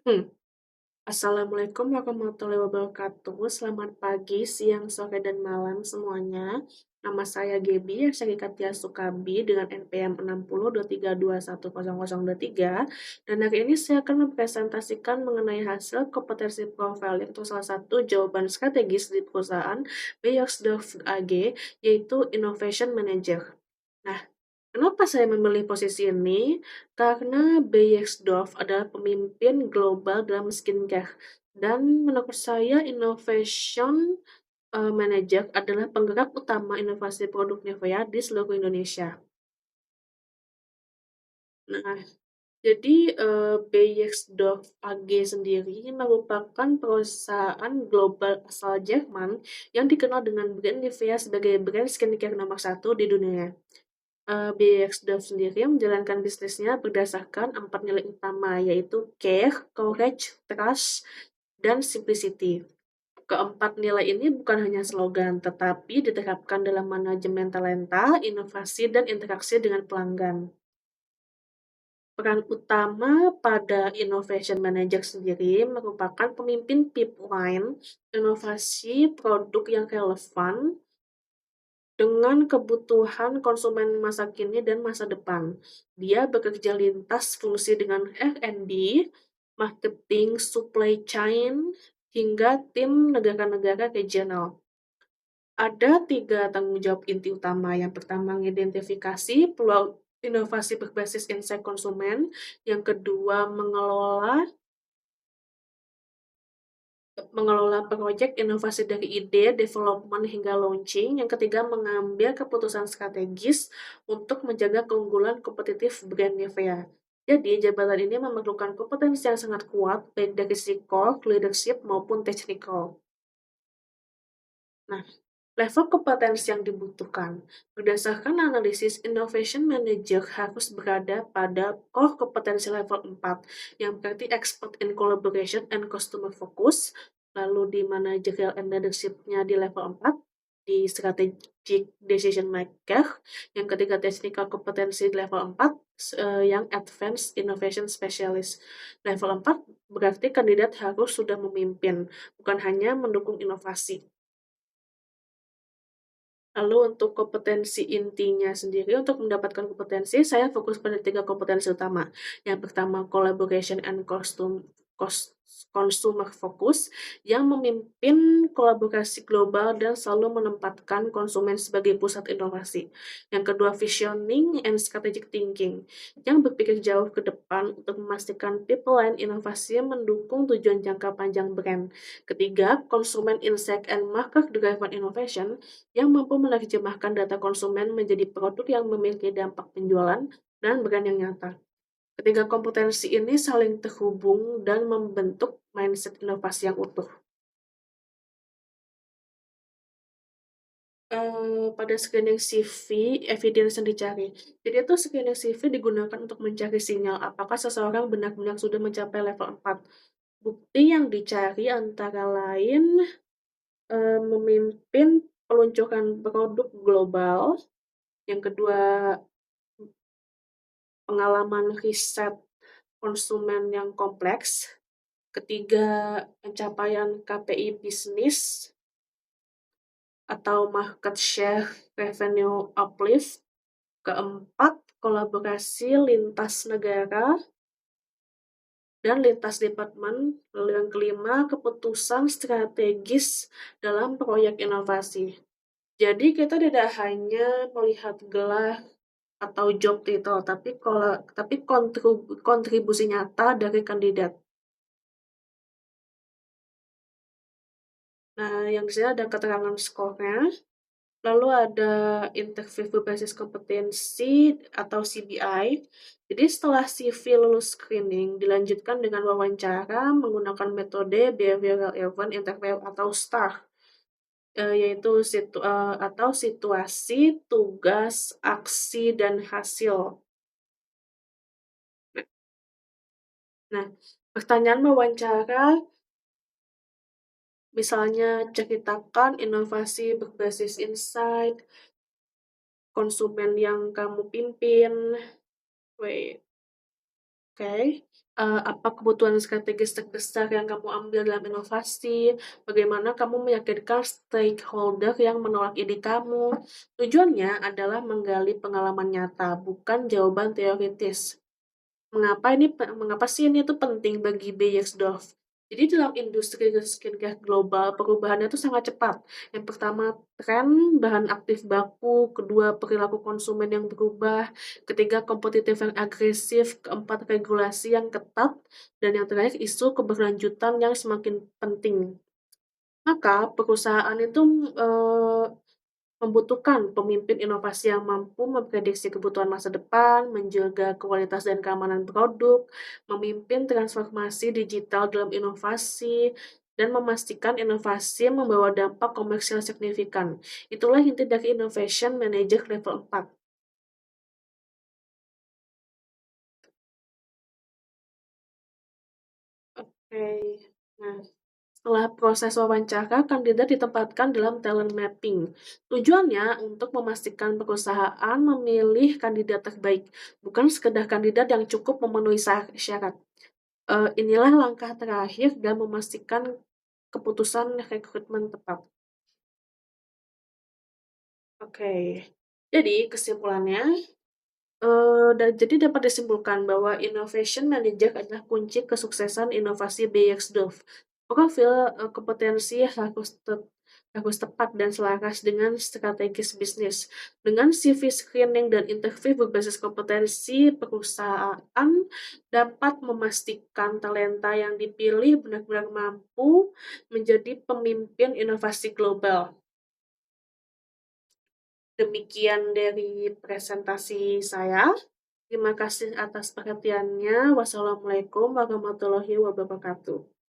Hmm. Assalamualaikum warahmatullahi wabarakatuh. Selamat pagi, siang, sore, dan malam semuanya. Nama saya Gebi, Syari Katia Sukabi dengan NPM 6023210023. Dan hari ini saya akan mempresentasikan mengenai hasil kompetensi profiling untuk salah satu jawaban strategis di perusahaan Beiersdorf AG, yaitu Innovation Manager. Nah, kenapa saya memilih posisi ini? Karena Beiersdorf adalah pemimpin global dalam skincare. Dan menurut saya Innovation Manager adalah penggerak utama inovasi produk Nivea di seluruh Indonesia. Nah, jadi Beiersdorf AG sendiri merupakan perusahaan global asal Jerman yang dikenal dengan brand Nivea sebagai brand skincare nomor satu di dunia. BXDOV sendiri menjalankan bisnisnya berdasarkan 4 nilai utama, yaitu care, courage, trust, dan simplicity. Keempat nilai ini bukan hanya slogan, tetapi diterapkan dalam manajemen talenta, inovasi, dan interaksi dengan pelanggan. Peran utama pada Innovation Manager sendiri merupakan pemimpin pipeline, inovasi produk yang relevan, dengan kebutuhan konsumen masa kini dan masa depan. Dia bekerja lintas fungsi dengan R&D, marketing, supply chain, hingga tim negara-negara regional. Ada 3 tanggung jawab inti utama. Yang pertama, mengidentifikasi peluang inovasi berbasis insight konsumen. Yang kedua, mengelola proyek inovasi dari ide, development, hingga launching. Yang ketiga, mengambil keputusan strategis untuk menjaga keunggulan kompetitif brand Nivea. Jadi, jabatan ini memerlukan kompetensi yang sangat kuat, baik dari sisi core, leadership, maupun technical. Nah, level kompetensi yang dibutuhkan. Berdasarkan analisis, Innovation Manager harus berada pada core kompetensi level 4, yang berarti expert in collaboration and customer focus, lalu di managerial and leadership-nya di level 4, di strategic decision maker, yang ketiga technical kompetensi di level 4, yang advanced innovation specialist. Level 4 berarti kandidat harus sudah memimpin, bukan hanya mendukung inovasi. Lalu untuk kompetensi intinya sendiri, untuk mendapatkan kompetensi, saya fokus pada 3 kompetensi utama. Yang pertama, collaboration and consumer focus, yang memimpin kolaborasi global dan selalu menempatkan konsumen sebagai pusat inovasi. Yang kedua, visioning and strategic thinking, yang berpikir jauh ke depan untuk memastikan pipeline inovasi mendukung tujuan jangka panjang brand. Ketiga, consumer insight and market driven innovation, yang mampu menerjemahkan data konsumen menjadi produk yang memiliki dampak penjualan dan brand yang nyata. Ketiga kompetensi ini saling terhubung dan membentuk mindset inovasi yang utuh. Pada screening CV, evidence yang dicari. Jadi itu screening CV digunakan untuk mencari sinyal apakah seseorang benar-benar sudah mencapai level 4. Bukti yang dicari antara lain memimpin peluncuran produk global. Yang kedua, pengalaman riset konsumen yang kompleks. Ketiga, pencapaian KPI bisnis atau market share revenue uplift. Keempat, kolaborasi lintas negara dan lintas departemen. Lalu yang kelima, keputusan strategis dalam proyek inovasi. Jadi kita tidak hanya melihat gelar atau job title, tapi kontribusi nyata dari kandidat. Nah, yang di sini ada keterangan skornya, lalu ada interview berbasis kompetensi atau CBI. Jadi setelah CV lulus screening, dilanjutkan dengan wawancara menggunakan metode behavioral event interview atau STAR, yaitu atau situasi, tugas, aksi, dan hasil. Nah, pertanyaan wawancara misalnya ceritakan inovasi berbasis insight, konsumen yang kamu pimpin. Wait. Oke, apa kebutuhan strategis terbesar yang kamu ambil dalam inovasi? Bagaimana kamu meyakinkan stakeholder yang menolak ide kamu? Tujuannya adalah menggali pengalaman nyata, bukan jawaban teoritis. Mengapa sih ini tuh penting bagi Beiersdorf? Jadi dalam industri skincare global, perubahannya tuh sangat cepat. Yang pertama, tren bahan aktif baku, kedua, perilaku konsumen yang berubah, ketiga, kompetitif yang agresif, keempat, regulasi yang ketat, dan yang terakhir, isu keberlanjutan yang semakin penting. Maka perusahaan itu, eee membutuhkan pemimpin inovasi yang mampu memprediksi kebutuhan masa depan, menjaga kualitas dan keamanan produk, memimpin transformasi digital dalam inovasi, dan memastikan inovasi membawa dampak komersial signifikan. Itulah inti dari Innovation Manager level 4. Oke. Nah, setelah proses wawancara, kandidat ditempatkan dalam talent mapping. Tujuannya untuk memastikan perusahaan memilih kandidat terbaik, bukan sekedar kandidat yang cukup memenuhi syarat. Inilah langkah terakhir dalam memastikan keputusan rekrutmen tepat. Oke. Jadi kesimpulannya, jadi dapat disimpulkan bahwa innovation manager adalah kunci kesuksesan inovasi Beiersdorf. Profil, kompetensi harus tepat dan selaras dengan strategis bisnis. Dengan CV screening dan interview berbasis kompetensi, perusahaan dapat memastikan talenta yang dipilih benar-benar mampu menjadi pemimpin inovasi global. Demikian dari presentasi saya. Terima kasih atas perhatiannya. Wassalamualaikum warahmatullahi wabarakatuh.